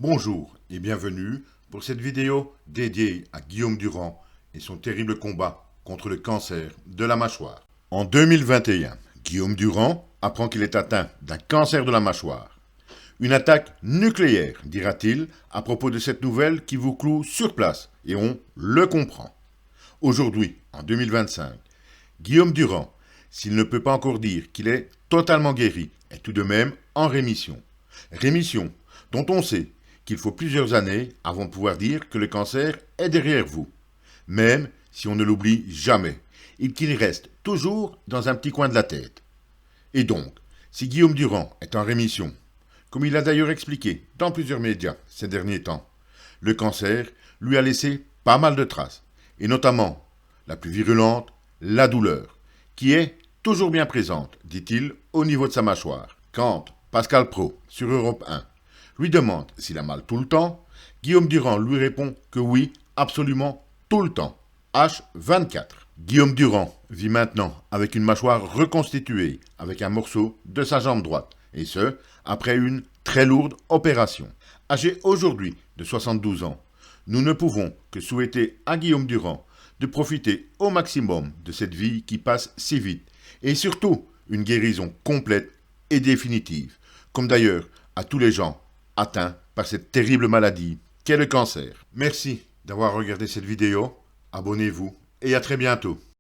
Bonjour et bienvenue pour cette vidéo dédiée à Guillaume Durand et son terrible combat contre le cancer de la mâchoire. En 2021, Guillaume Durand apprend qu'il est atteint d'un cancer de la mâchoire. Une attaque nucléaire, dira-t-il, à propos de cette nouvelle qui vous cloue sur place, et on le comprend. Aujourd'hui, en 2025, Guillaume Durand, s'il ne peut pas encore dire qu'il est totalement guéri, est tout de même en rémission. Rémission dont on sait qu'il faut plusieurs années avant de pouvoir dire que le cancer est derrière vous. Même si on ne l'oublie jamais, et qu'il reste toujours dans un petit coin de la tête. Et donc, si Guillaume Durand est en rémission, comme il l'a d'ailleurs expliqué dans plusieurs médias ces derniers temps, le cancer lui a laissé pas mal de traces, et notamment la plus virulente, la douleur, qui est toujours bien présente, dit-il, au niveau de sa mâchoire. Quand Pascal Praud, sur Europe 1, lui demande s'il a mal tout le temps, Guillaume Durand lui répond que oui, absolument tout le temps. H24. Guillaume Durand vit maintenant avec une mâchoire reconstituée, avec un morceau de sa jambe droite, et ce, après une très lourde opération. Âgé aujourd'hui de 72 ans, nous ne pouvons que souhaiter à Guillaume Durand de profiter au maximum de cette vie qui passe si vite, et surtout une guérison complète et définitive, comme d'ailleurs à tous les gens atteints par cette terrible maladie qu'est le cancer. Merci d'avoir regardé cette vidéo, abonnez-vous et à très bientôt.